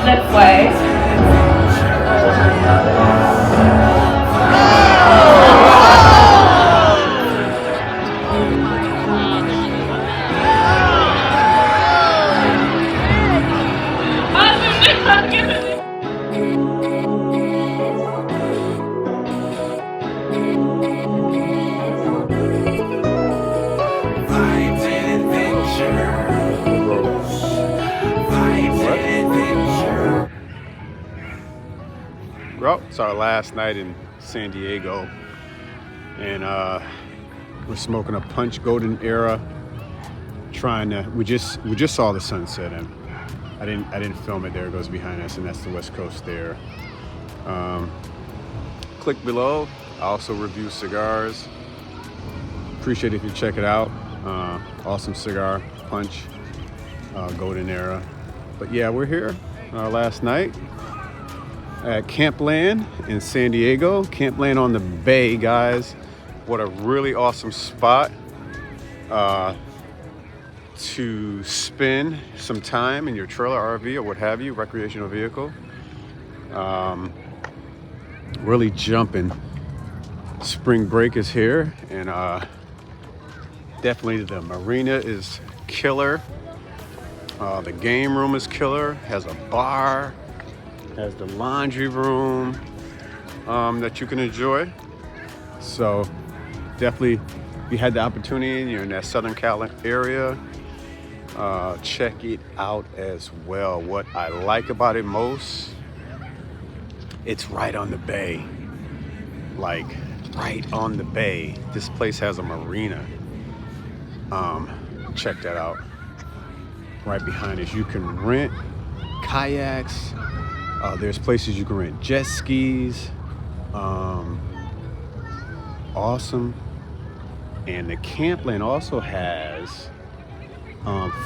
this way. Well, it's our last night in San Diego, and we're smoking a punch golden era. We just saw the sunset, and I didn't film it. There it goes behind us, and that's the West Coast there. Click below. I also review cigars. Appreciate it if you check it out. Awesome cigar, punch, golden era. But yeah, we're here our last night at Campland in San Diego. Campland on the bay, guys. What a really awesome spot. to spend some time in your trailer, RV, or what have you, recreational vehicle. Really jumping. Spring break is here, and definitely the marina is killer. The game room is killer. Has a bar, has the laundry room that you can enjoy. So definitely, if you had the opportunity and you're in that Southern Cal area, check it out as well. What I like about it most, it's right on the bay. Like right on the bay. This place has a marina. Check that out. Right behind us, you can rent kayaks. There's places you can rent jet skis. Awesome. And the Campland also has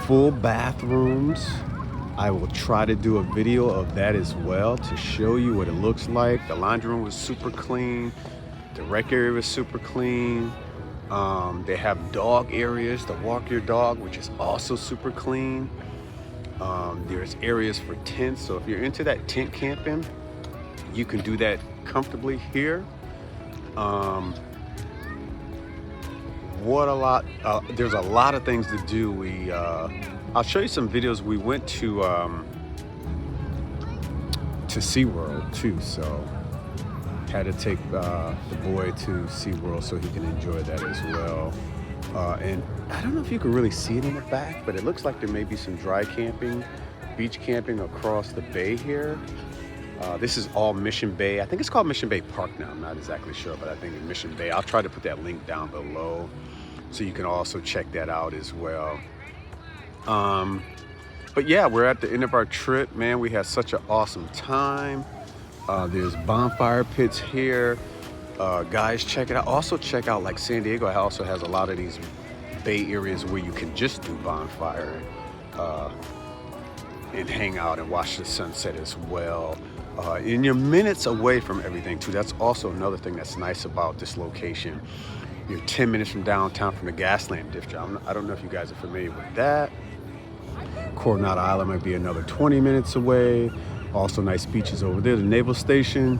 full bathrooms. I will try to do a video of that as well to show you what it looks like. The laundry room was super clean. The rec area was super clean. They have dog areas to walk your dog, which is also super clean. There's areas for tents. So if you're into that tent camping, you can do that comfortably here. There's a lot of things to do. I'll show you some videos. We went to SeaWorld too, so had to take the boy to SeaWorld so he can enjoy that as well. And I don't know if you can really see it in the back, but it looks like there may be some dry camping, beach camping across the bay here. This is all Mission Bay. I think it's called Mission Bay Park now. I'm not exactly sure, but I think it's Mission Bay. I'll try to put that link down below so you can also check that out as well. But yeah, we're at the end of our trip, man. We had such an awesome time. There's bonfire pits here. Guys, check it out. Also check out, like, San Diego also has a lot of these bay areas where you can just do bonfire and hang out and watch the sunset as well. And you're minutes away from everything too. That's also another thing that's nice about this location. You're 10 minutes from downtown, from the Gaslamp District. I don't know if you guys are familiar with that. Coronado Island might be another 20 minutes away. Also nice beaches over there. The Naval Station.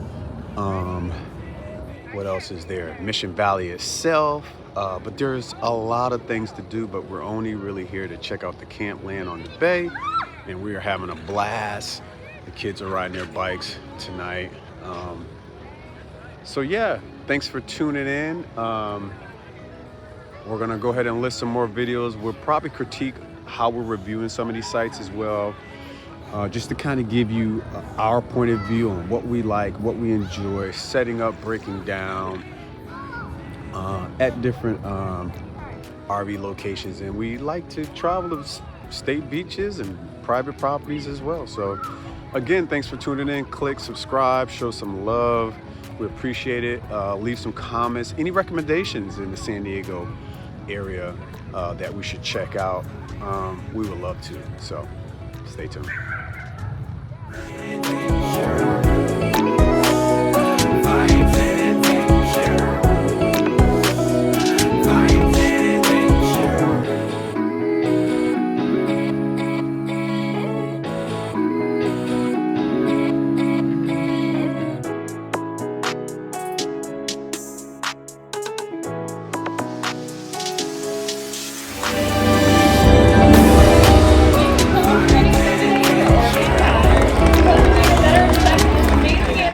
What else is there? Mission Valley itself. But there's a lot of things to do, but we're only really here to check out the Campland on the bay. And we are having a blast. The kids are riding their bikes tonight. So yeah, thanks for tuning in. We're gonna go ahead and list some more videos. We'll probably critique how we're reviewing some of these sites as well. Just to kind of give you our point of view on what we like, what we enjoy, setting up, breaking down at different RV locations. And we like to travel to state beaches and private properties as well. So again, thanks for tuning in. Click subscribe, show some love. We appreciate it. Leave some comments. Any recommendations in the San Diego area that we should check out, we would love to. So stay tuned.